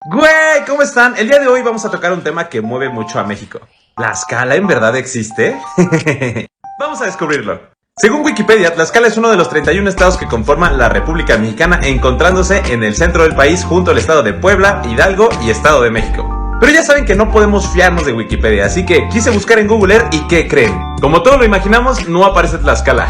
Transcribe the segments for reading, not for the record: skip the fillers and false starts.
Güey, ¿cómo están? El día de hoy vamos a tocar un tema que mueve mucho a México. ¿Tlaxcala en verdad existe? Vamos a descubrirlo. Según Wikipedia, Tlaxcala es uno de los 31 estados que conforman la República Mexicana, encontrándose en el centro del país junto al estado de Puebla, Hidalgo y Estado de México. Pero ya saben que no podemos fiarnos de Wikipedia, así que quise buscar en Google Earth y ¿qué creen? Como todos lo imaginamos, no aparece Tlaxcala.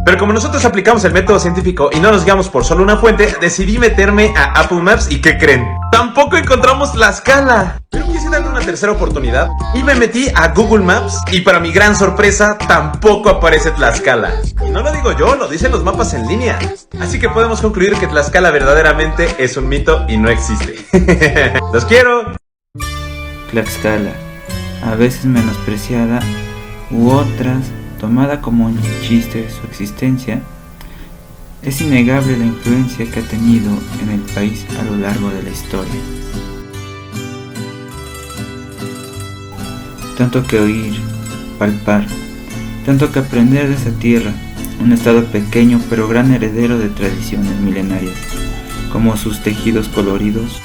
Pero como nosotros aplicamos el método científico y no nos guiamos por solo una fuente, decidí meterme a Apple Maps y ¿qué creen? Tampoco encontramos Tlaxcala. Pero quise darle una tercera oportunidad y me metí a Google Maps y para mi gran sorpresa tampoco aparece Tlaxcala. Y no lo digo yo, lo dicen los mapas en línea. Así que podemos concluir que Tlaxcala verdaderamente es un mito y no existe. ¡Los quiero! Tlaxcala, a veces menospreciada u otras tomada como un chiste de su existencia, es innegable la influencia que ha tenido en el país a lo largo de la historia. Tanto que oír, palpar, tanto que aprender de esa tierra, un estado pequeño pero gran heredero de tradiciones milenarias, como sus tejidos coloridos,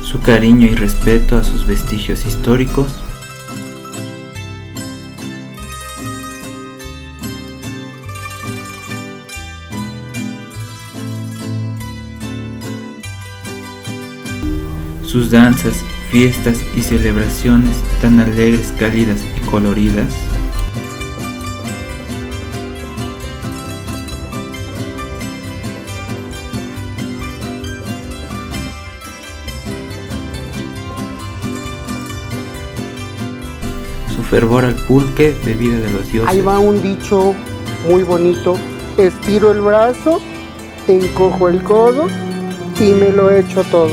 su cariño y respeto a sus vestigios históricos, sus danzas, fiestas y celebraciones tan alegres, cálidas y coloridas, su fervor al pulque, bebida de los dioses. Ahí va un dicho muy bonito: estiro el brazo, encojo el codo y me lo echo todo.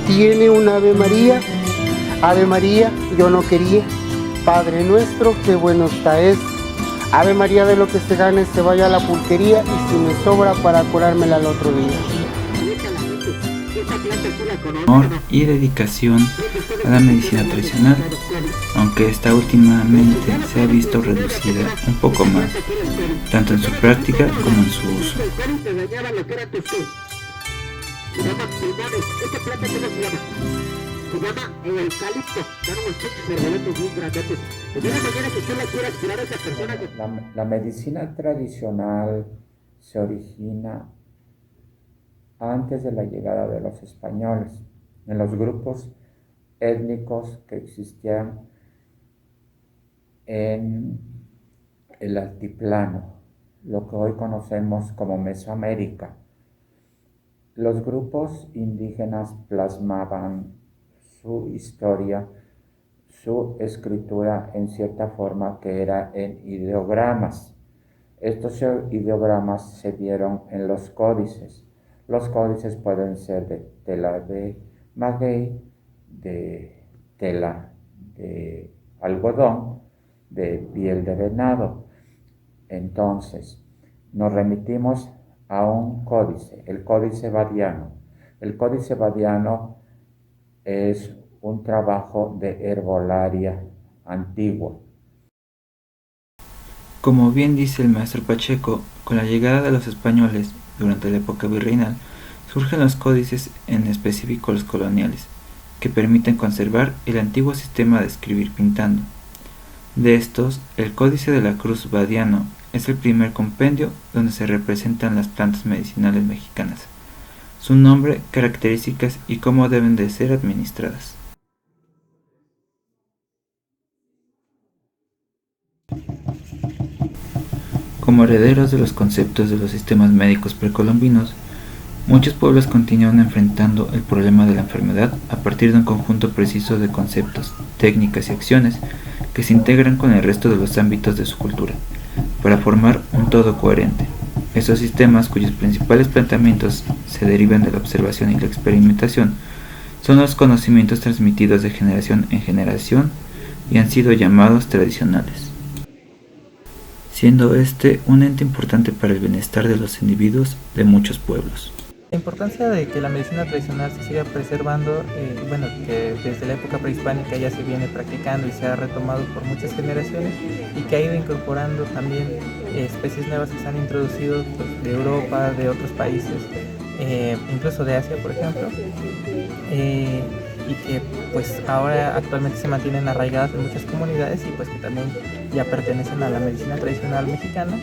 Tiene un Ave María, yo no quería. Padre nuestro, qué bueno está es. Ave María, de lo que se gane se vaya a la pulquería y si me sobra para curármela al otro día. Amor y dedicación a la medicina tradicional, aunque esta últimamente se ha visto reducida un poco más, tanto en su práctica como en su uso. La medicina tradicional se origina antes de la llegada de los españoles, en los grupos étnicos que existían en el altiplano, lo que hoy conocemos como Mesoamérica. Los grupos indígenas plasmaban su historia, su escritura en cierta forma que era en ideogramas. Estos ideogramas se dieron en los códices. Los códices pueden ser de tela de maguey, de tela de algodón, de piel de venado. Entonces, nos remitimos a un códice, el Códice Badiano. El Códice Badiano es un trabajo de herbolaria antiguo. Como bien dice el maestro Pacheco, con la llegada de los españoles durante la época virreinal, surgen los códices, en específico los coloniales, que permiten conservar el antiguo sistema de escribir pintando. De estos, el Códice de la Cruz Badiano es el primer compendio donde se representan las plantas medicinales mexicanas, su nombre, características y cómo deben de ser administradas. Como herederos de los conceptos de los sistemas médicos precolombinos, muchos pueblos continúan enfrentando el problema de la enfermedad a partir de un conjunto preciso de conceptos, técnicas y acciones que se integran con el resto de los ámbitos de su cultura, para formar un todo coherente. Esos sistemas, cuyos principales planteamientos se derivan de la observación y la experimentación, son los conocimientos transmitidos de generación en generación y han sido llamados tradicionales, siendo este un ente importante para el bienestar de los individuos de muchos pueblos. La importancia de que la medicina tradicional se siga preservando, que desde la época prehispánica ya se viene practicando y se ha retomado por muchas generaciones y que ha ido incorporando también especies nuevas que se han introducido pues, de Europa, de otros países, incluso de Asia, por ejemplo, y que pues ahora actualmente se mantienen arraigadas en muchas comunidades y pues que también ya pertenecen a la medicina tradicional mexicana.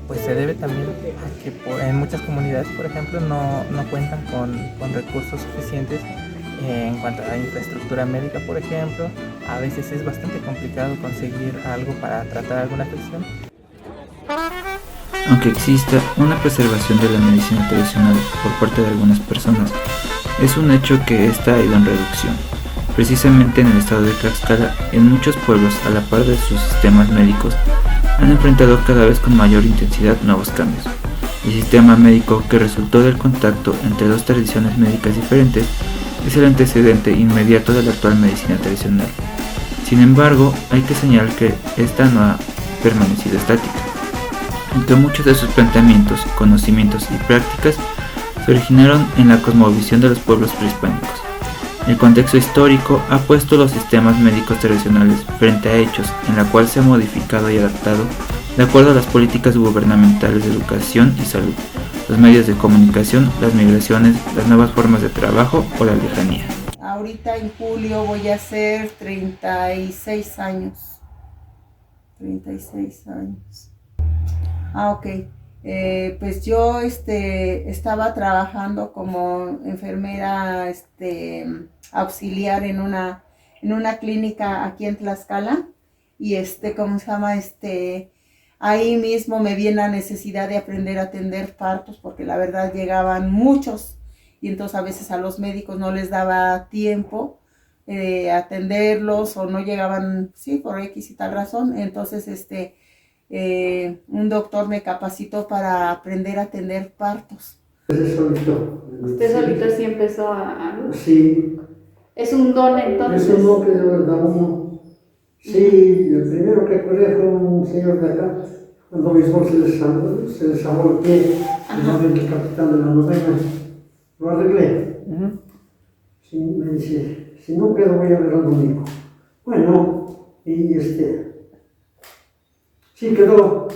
Pues se debe también a que en muchas comunidades, por ejemplo, no cuentan con recursos suficientes en cuanto a la infraestructura médica, por ejemplo. A veces es bastante complicado conseguir algo para tratar alguna afección. Aunque exista una preservación de la medicina tradicional por parte de algunas personas, es un hecho que esta ha ido en reducción. Precisamente en el estado de Tlaxcala, en muchos pueblos, a la par de sus sistemas médicos, han enfrentado cada vez con mayor intensidad nuevos cambios. El sistema médico que resultó del contacto entre dos tradiciones médicas diferentes es el antecedente inmediato de la actual medicina tradicional. Sin embargo, hay que señalar que esta no ha permanecido estática, aunque muchos de sus planteamientos, conocimientos y prácticas se originaron en la cosmovisión de los pueblos prehispánicos. El contexto histórico ha puesto los sistemas médicos tradicionales frente a hechos en la cual se ha modificado y adaptado de acuerdo a las políticas gubernamentales de educación y salud, los medios de comunicación, las migraciones, las nuevas formas de trabajo o la lejanía. Ahorita en julio voy a hacer 36 años. 36 años. Ok. Pues yo estaba trabajando como enfermera auxiliar en una clínica aquí en Tlaxcala y ¿cómo se llama? Ahí mismo me vi en la necesidad de aprender a atender partos porque la verdad llegaban muchos y entonces a veces a los médicos no les daba tiempo atenderlos o no llegaban, sí, por X y tal razón. Entonces un doctor me capacitó para aprender a atender partos. Usted solito sí empezó Sí. Es un don entonces. Es un don que Dios da a uno. Sí, el primero que acordé fue un señor de acá, cuando mismo se les ahogó el pie, el capitán de la novena. Lo arreglé. Sí, me dice, si no quedo voy a ver al domingo. Bueno, y sí quedó.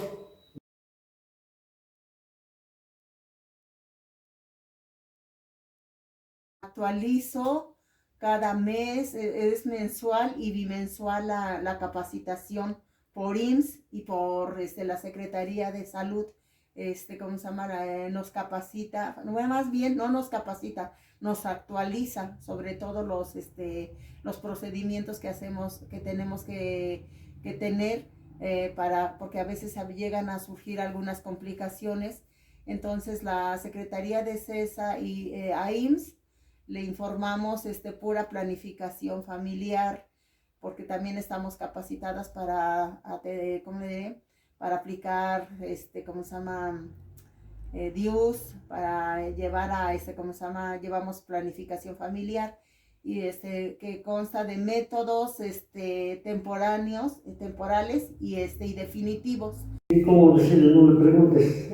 Actualizo cada mes, es mensual y bimensual la capacitación por IMSS y por la Secretaría de Salud. ¿Cómo se llama? Nos capacita, bueno, más bien no nos capacita, nos actualiza sobre todo los procedimientos que hacemos, que tenemos que tener porque a veces llegan a surgir algunas complicaciones. Entonces la Secretaría de CESA y a IMSS le informamos pura planificación familiar, porque también estamos capacitadas para, ¿cómo le diré? Para aplicar, ¿cómo se llama? DIUS, para llevar ¿cómo se llama? Llevamos planificación familiar y que consta de métodos temporales y definitivos. Y como decirle, no le preguntes,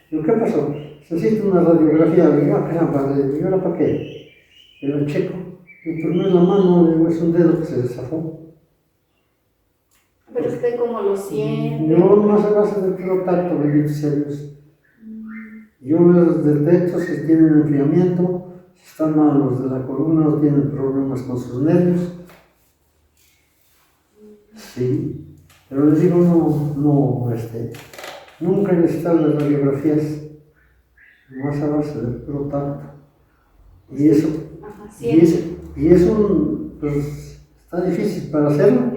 ¿qué pasó? Se necesita una radiografía, le digo, caramba, ¿y ahora para qué? Era checo. Y primero la mano, le digo, es un dedo que se zafó. Pero usted cómo lo siente. Yo más a base del contacto, bendito sea Dios. Yo veo los del techo si tienen enfriamiento, si están mal los de la columna o tienen problemas con sus nervios. Sí, pero les digo, nunca he necesitado las radiografías, más a base del contacto. Y eso, pues, está difícil para hacerlo.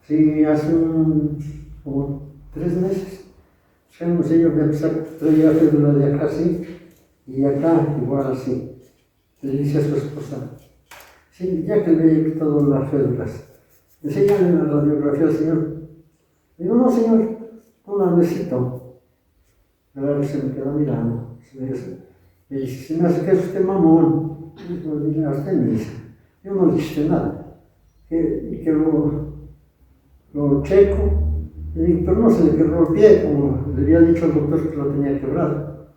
Sí, hace como 3 meses, un señor de empezar, traía fédula de acá así, y acá igual así. Le dice a su esposa, sí, ya que le he quitado las fédulas, enséñale la radiografía al señor. Digo, no señor, no la necesito. Ahora se me queda mirando. Me dice, se me hace que es usted mamón. Digo, dile a usted mi hija, yo no le dije nada. Y que lo checo, Pero no se le quebró el pie, como le había dicho al doctor que lo tenía quebrado.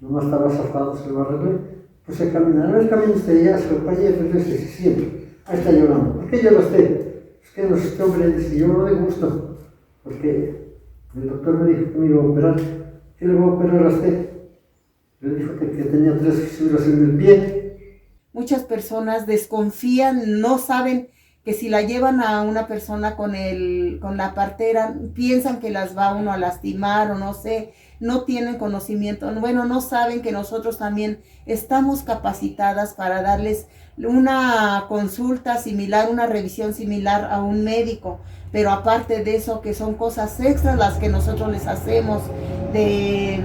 Nomás estaba zafado, se lo arreglé. Pues se camina, a ver, camina usted ya, se lo fallé, pues siempre. Ahí está llorando. ¿Por qué llora usted? Es que no, este hombre dice, lloro de gusto. Porque el doctor me dijo que me iba a operar. ¿Qué le voy a operar a usted? Le dijo que tenía 3 fisuras en el pie. Muchas personas desconfían, no saben que si la llevan a una persona con la partera, piensan que las va uno a lastimar o no sé, no tienen conocimiento, bueno, no saben que nosotros también estamos capacitadas para darles una consulta similar, una revisión similar a un médico, pero aparte de eso, que son cosas extras las que nosotros les hacemos, de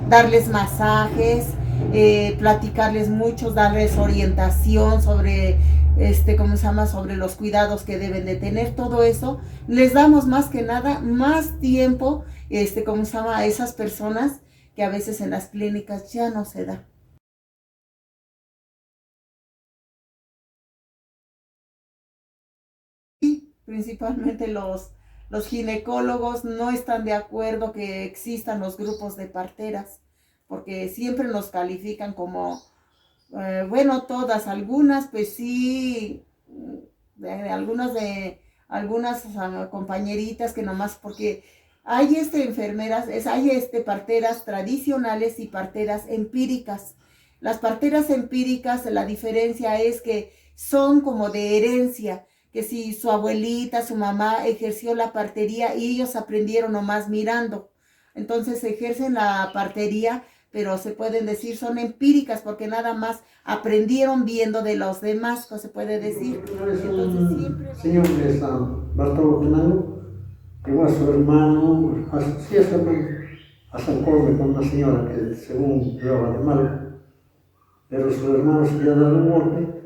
darles masajes, platicarles mucho, darles orientación sobre ¿cómo se llama? Sobre los cuidados que deben de tener, todo eso, les damos más que nada, más tiempo, ¿cómo se llama? A esas personas que a veces en las clínicas ya no se da. Y principalmente los ginecólogos no están de acuerdo que existan los grupos de parteras, porque siempre nos califican como bueno, todas, algunas, pues sí, algunas compañeritas que nomás, porque hay enfermeras, hay parteras tradicionales y parteras empíricas. Las parteras empíricas, la diferencia es que son como de herencia, que si su abuelita, su mamá ejerció la partería y ellos aprendieron nomás mirando, entonces ejercen la partería, pero se pueden decir son empíricas porque nada más aprendieron viendo de los demás, se puede decir. Entonces siempre... Señor de San Bartolo Genaro, llevó a su hermano, a San Cosme con una señora que según llevaba de mal, pero su hermano se había dado un golpe,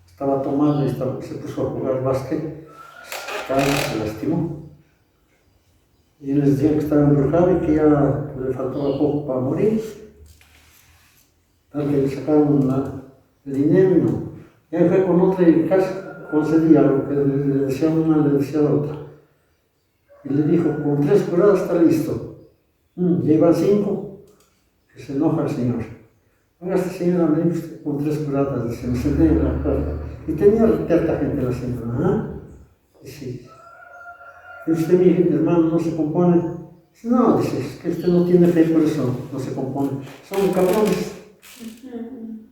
estaba tomando y se puso a jugar básquet, se lastimó. Y les decía que estaba embrujado y que ya le faltaba poco para morir. Tal que le sacaron el dinero y no. Y ahí fue con otra y casi concedía lo que le decía una, le decía la otra. Y le dijo, con 3 curadas está listo. Lleva 5, que se enoja el señor. Oiga, esta señora me dijo usted con 3 curadas, se me senté en la puerta. Y tenía cierta gente la señora, ¿ah? Y sí. Y usted, mi hermano, no se compone. Dice, no, dice, es que usted no tiene fe, por eso no se compone. Son cabrones.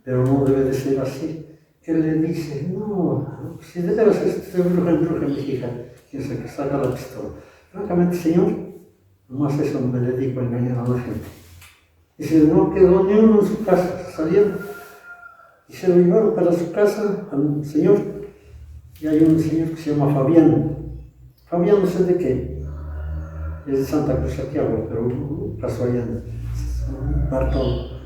Pero no debe de ser así. Él le dice, no, si de veras se bruja mi hija, quien se que saca la pistola. Francamente, señor, nomás eso me dedico a engañar a la gente. Dice, no quedó ni uno en su casa, salieron y se lo llevaron para su casa al señor. Y hay un señor que se llama Fabián. Fabián no sé de qué, es de Santa Cruz aquí ahora, pero pasó allá en Bartolo.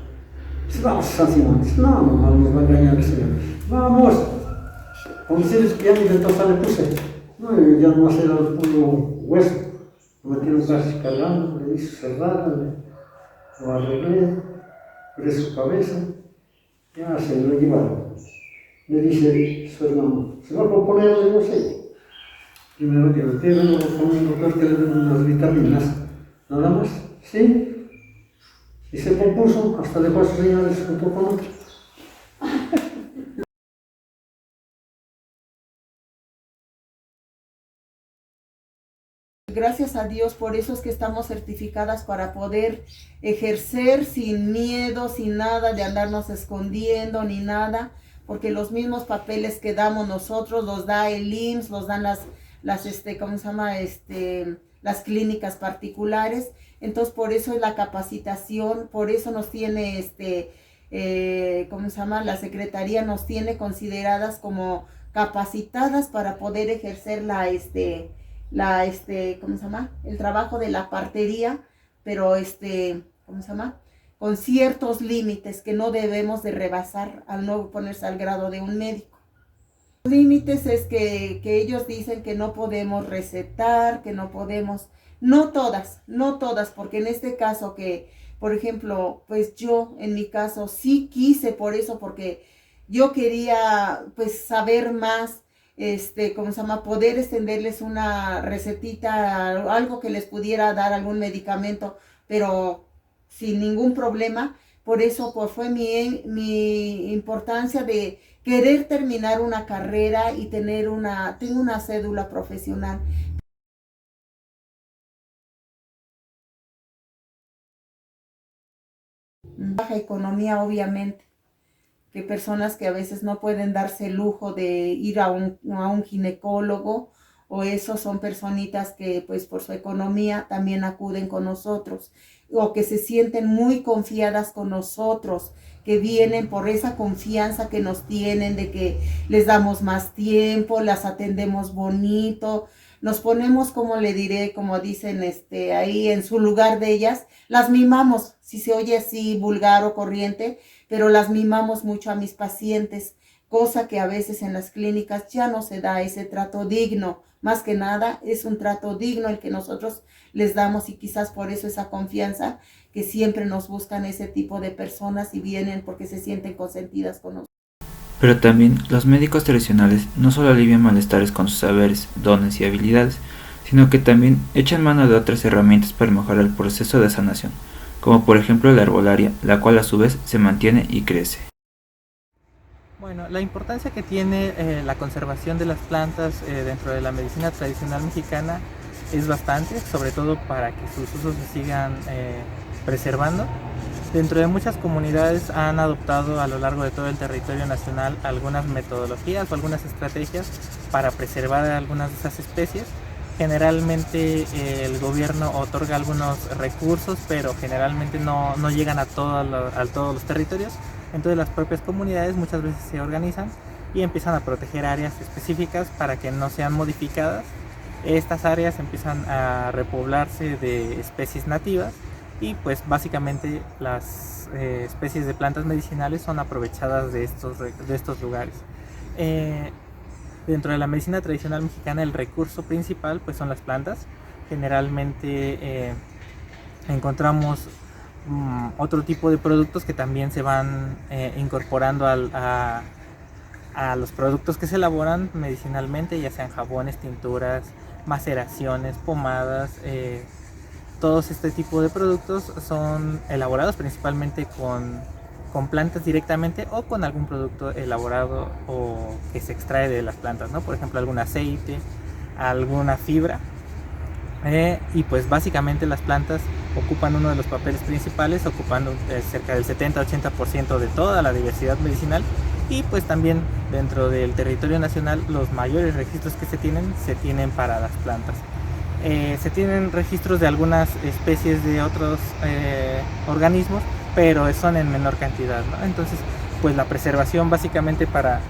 Dice, vamos a San Simón. Dice, no, nos va a engañar el señor. Vamos. Con decirles que ya ni ventosa le puse. No, ya no era el puro hueso. Lo metieron casi cargando, le hizo cerrada, lo arreglé, presé su cabeza, ya se lo llevaron. Me dice su hermano, ¿se va a proponer? Le digo, sí. Primero que lo tiene, luego con un doctor que le den unas vitaminas, nada más, ¿sí? Y se compuso, hasta dejó a sus señores junto con otro. Gracias a Dios, por eso es que estamos certificadas para poder ejercer sin miedo, sin nada de andarnos escondiendo ni nada, porque los mismos papeles que damos nosotros los da el IMSS, los dan las ¿cómo se llama? Las clínicas particulares. Entonces, por eso es la capacitación, por eso nos tiene, ¿cómo se llama? La Secretaría nos tiene consideradas como capacitadas para poder ejercer ¿cómo se llama? El trabajo de la partería, pero ¿cómo se llama? Con ciertos límites que no debemos de rebasar al no ponerse al grado de un médico. Los límites es que ellos dicen que no podemos recetar, que no podemos, no todas, porque en este caso que, por ejemplo, pues yo en mi caso sí quise por eso, porque yo quería pues saber más, ¿cómo se llama? Poder extenderles una recetita, algo que les pudiera dar algún medicamento, pero sin ningún problema. Por eso pues, fue mi importancia de querer terminar una carrera y tengo una cédula profesional. Baja economía, obviamente, que personas que a veces no pueden darse el lujo de ir a un ginecólogo, o esos son personitas que pues por su economía también acuden con nosotros, o que se sienten muy confiadas con nosotros, que vienen por esa confianza que nos tienen, de que les damos más tiempo, las atendemos bonito, nos ponemos, como le diré, como dicen ahí en su lugar de ellas, las mimamos, si se oye así vulgar o corriente, pero las mimamos mucho a mis pacientes, cosa que a veces en las clínicas ya no se da ese trato digno. Más que nada es un trato digno el que nosotros les damos, y quizás por eso esa confianza que siempre nos buscan ese tipo de personas y vienen porque se sienten consentidas con nosotros. Pero también los médicos tradicionales no solo alivian malestares con sus saberes, dones y habilidades, sino que también echan mano de otras herramientas para mejorar el proceso de sanación, como por ejemplo la herbolaria, la cual a su vez se mantiene y crece. Bueno, la importancia que tiene la conservación de las plantas dentro de la medicina tradicional mexicana es bastante, sobre todo para que sus usos se sigan preservando. Dentro de muchas comunidades han adoptado a lo largo de todo el territorio nacional algunas metodologías o algunas estrategias para preservar algunas de esas especies. Generalmente el gobierno otorga algunos recursos, pero generalmente no llegan a todos los territorios. Entonces las propias comunidades muchas veces se organizan y empiezan a proteger áreas específicas para que no sean modificadas. Estas áreas empiezan a repoblarse de especies nativas, y pues básicamente las especies de plantas medicinales son aprovechadas de estos lugares. Dentro de la medicina tradicional mexicana el recurso principal pues son las plantas. Generalmente encontramos otro tipo de productos que también se van incorporando a los productos que se elaboran medicinalmente, ya sean jabones, tinturas, maceraciones, pomadas. Todos este tipo de productos son elaborados principalmente con plantas directamente, o con algún producto elaborado o que se extrae de las plantas, ¿no? Por ejemplo, algún aceite, alguna fibra. Y pues básicamente las plantas ocupan uno de los papeles principales, ocupando cerca del 70-80% de toda la diversidad medicinal. Y pues también dentro del territorio nacional los mayores registros que se tienen para las plantas. Se tienen registros de algunas especies de otros organismos, pero son en menor cantidad, ¿no? Entonces pues la preservación básicamente para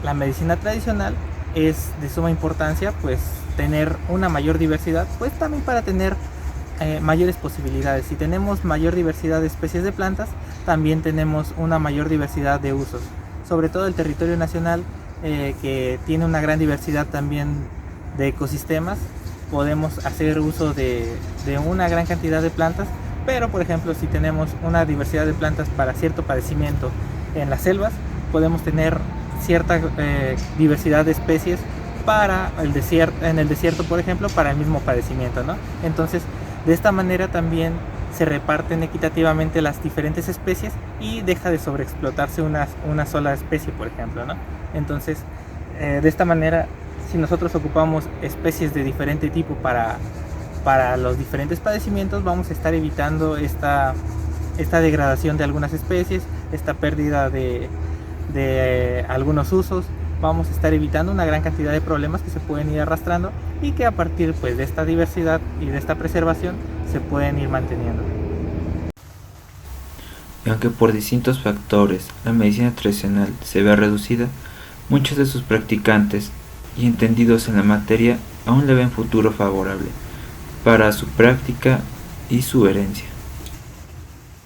la medicina tradicional es de suma importancia, pues tener una mayor diversidad, pues también para tener mayores posibilidades. Si tenemos mayor diversidad de especies de plantas, también tenemos una mayor diversidad de usos, sobre todo el territorio nacional, que tiene una gran diversidad también de ecosistemas. Podemos hacer uso de una gran cantidad de plantas, pero por ejemplo si tenemos una diversidad de plantas para cierto padecimiento en las selvas, podemos tener cierta diversidad de especies para en el desierto, por ejemplo, para el mismo padecimiento, ¿no? Entonces de esta manera también se reparten equitativamente las diferentes especies y deja de sobreexplotarse una sola especie, por ejemplo, ¿no? Entonces de esta manera, si nosotros ocupamos especies de diferente tipo para los diferentes padecimientos, vamos a estar evitando esta degradación de algunas especies, esta pérdida de algunos usos. Vamos a estar evitando una gran cantidad de problemas que se pueden ir arrastrando, y que a partir pues de esta diversidad y de esta preservación se pueden ir manteniendo. Y aunque por distintos factores la medicina tradicional se vea reducida, muchos de sus practicantes y entendidos en la materia aún le ven futuro favorable para su práctica y su herencia.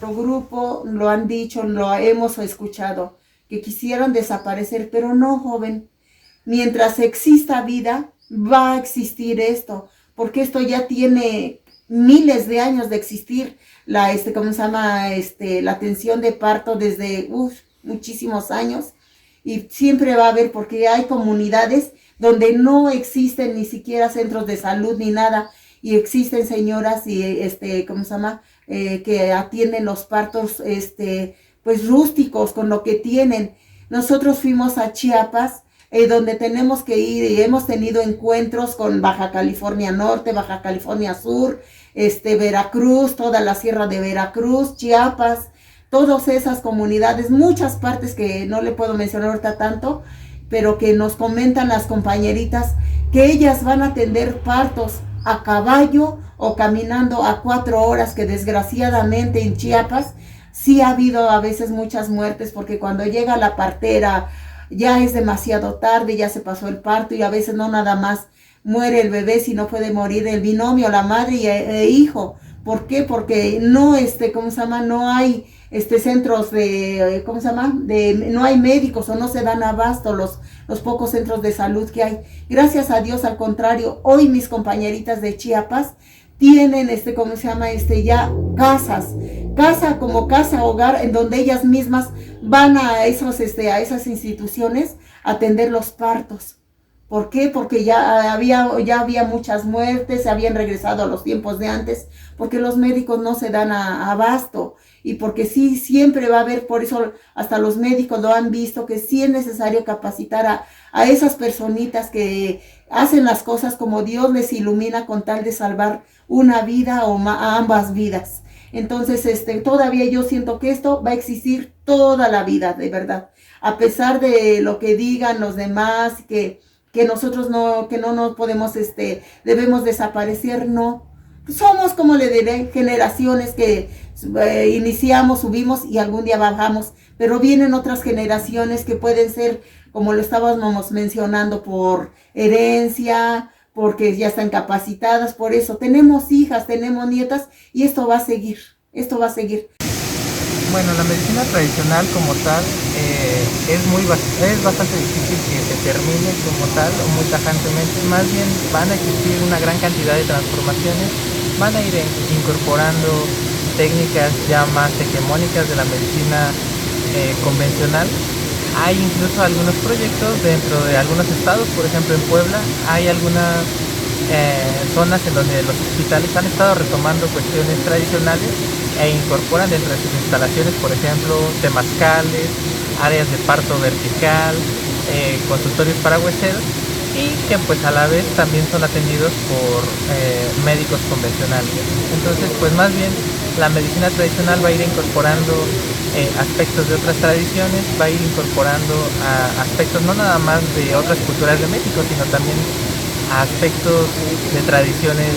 Nuestro grupo lo han dicho, lo hemos escuchado, que quisieran desaparecer, pero no, joven. Mientras exista vida, va a existir esto, porque esto ya tiene miles de años de existir. ¿Cómo se llama? La atención de parto desde muchísimos años. y siempre va a haber, porque hay comunidades donde no existen ni siquiera centros de salud ni nada, y existen señoras y ¿cómo se llama? Que atienden los partos pues rústicos con lo que tienen. Nosotros fuimos a Chiapas, donde tenemos que ir, y hemos tenido encuentros con Baja California Norte, Baja California Sur, Veracruz, toda la sierra de Veracruz, Chiapas, todas esas comunidades, muchas partes que no le puedo mencionar ahorita tanto, pero que nos comentan las compañeritas que ellas van a atender partos a caballo o caminando a 4 horas, que desgraciadamente en Chiapas sí ha habido a veces muchas muertes, porque cuando llega la partera ya es demasiado tarde, ya se pasó el parto, y a veces no nada más muere el bebé, sino puede morir el binomio, la madre e hijo. ¿Por qué? Porque no, ¿cómo se llama? No hay centros de, ¿cómo se llama? No hay médicos, o no se dan abasto los pocos centros de salud que hay. Gracias a Dios, al contrario, hoy mis compañeritas de Chiapas tienen, ¿cómo se llama? Ya casa como casa hogar, en donde ellas mismas van a esas instituciones a atender los partos. ¿Por qué? Porque ya había muchas muertes, se habían regresado a los tiempos de antes, porque los médicos no se dan abasto, y porque sí, siempre va a haber, por eso hasta los médicos lo han visto, que sí es necesario capacitar a esas personitas que hacen las cosas como Dios les ilumina, con tal de salvar una vida o a ambas vidas. Entonces, todavía yo siento que esto va a existir toda la vida, de verdad, a pesar de lo que digan los demás, que nosotros no nos podemos, debemos desaparecer, no. Somos, como le diré, generaciones que iniciamos, subimos y algún día bajamos, pero vienen otras generaciones que pueden ser, como lo estábamos mencionando, por herencia, porque ya están capacitadas. Por eso tenemos hijas, tenemos nietas, y esto va a seguir, Bueno, la medicina tradicional como tal es bastante difícil que se termine como tal o muy tajantemente. Más bien van a existir una gran cantidad de transformaciones, van a ir incorporando técnicas ya más hegemónicas de la medicina convencional. Hay incluso algunos proyectos dentro de algunos estados, por ejemplo en Puebla hay algunas zonas en donde los hospitales han estado retomando cuestiones tradicionales e incorporan dentro de sus instalaciones, por ejemplo, temazcales, áreas de parto vertical, consultorios para hueseros, y que pues a la vez también son atendidos por médicos convencionales. Entonces pues más bien la medicina tradicional va a ir incorporando aspectos de otras tradiciones, va a ir incorporando aspectos no nada más de otras culturas de México, sino también aspectos de tradiciones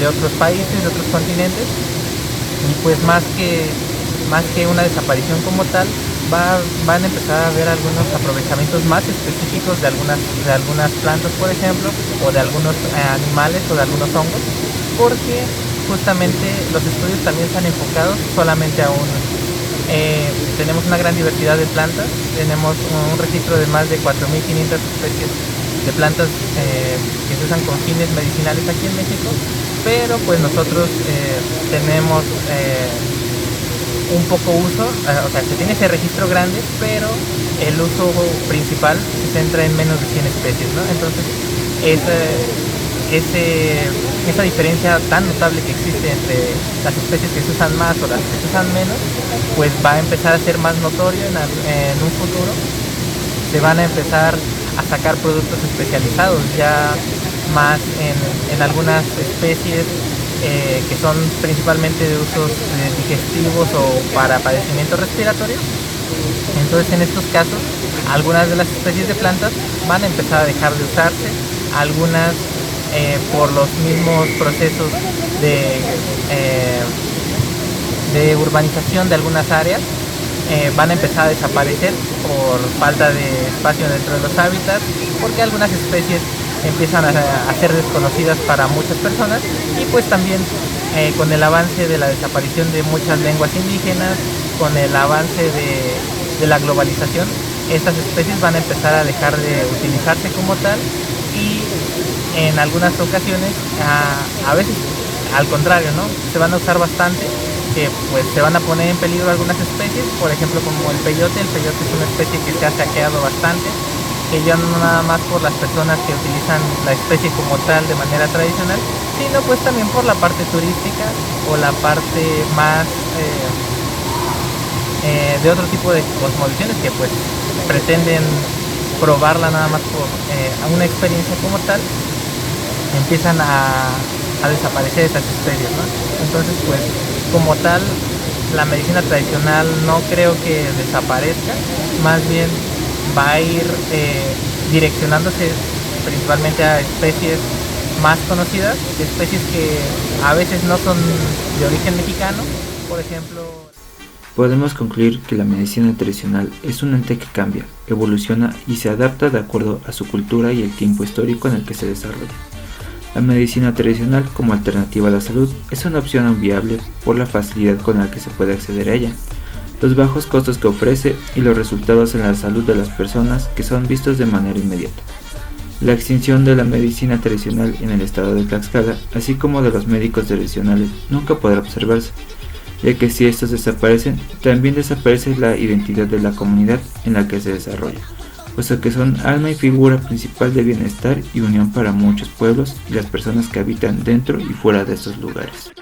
de otros países, de otros continentes. Y pues más que una desaparición como tal, van a empezar a haber algunos aprovechamientos más específicos de algunas plantas, por ejemplo, o de algunos animales o de algunos hongos, porque justamente los estudios también se han enfocado solamente a uno. Tenemos una gran diversidad de plantas, tenemos un registro de más de 4.500 especies de plantas que se usan con fines medicinales aquí en México, pero pues nosotros tenemos un poco uso, o sea, se tiene ese registro grande, pero el uso principal se centra en menos de 100 especies, ¿no? Entonces, esa diferencia tan notable que existe entre las especies que se usan más o las que se usan menos, pues va a empezar a ser más notorio en un futuro. Se van a empezar a sacar productos especializados ya más en algunas especies que son principalmente de usos digestivos o para padecimientos respiratorios. Entonces en estos casos algunas de las especies de plantas van a empezar a dejar de usarse, algunas por los mismos procesos de urbanización de algunas áreas van a empezar a desaparecer por falta de espacio dentro de los hábitats, porque algunas especies empiezan a ser desconocidas para muchas personas, y pues también con el avance de la desaparición de muchas lenguas indígenas, con el avance de la globalización, estas especies van a empezar a dejar de utilizarse como tal, y en algunas ocasiones a veces al contrario, ¿no? Se van a usar bastante que pues se van a poner en peligro algunas especies, por ejemplo como el peyote. El peyote es una especie que se ha saqueado bastante, que ya no nada más por las personas que utilizan la especie como tal de manera tradicional, sino pues también por la parte turística o la parte más de otro tipo de cosmovisiones que pues pretenden probarla nada más por una experiencia como tal, empiezan a desaparecer estas especies, ¿no? Entonces pues como tal la medicina tradicional no creo que desaparezca, más bien va a ir direccionándose principalmente a especies más conocidas, especies que a veces no son de origen mexicano, por ejemplo. Podemos concluir que la medicina tradicional es un ente que cambia, evoluciona y se adapta de acuerdo a su cultura y el tiempo histórico en el que se desarrolla. La medicina tradicional como alternativa a la salud es una opción viable por la facilidad con la que se puede acceder a ella, los bajos costos que ofrece y los resultados en la salud de las personas que son vistos de manera inmediata. La extinción de la medicina tradicional en el estado de Tlaxcala, así como de los médicos tradicionales, nunca podrá observarse, ya que si estos desaparecen, también desaparece la identidad de la comunidad en la que se desarrolla, puesto que son alma y figura principal de bienestar y unión para muchos pueblos y las personas que habitan dentro y fuera de estos lugares.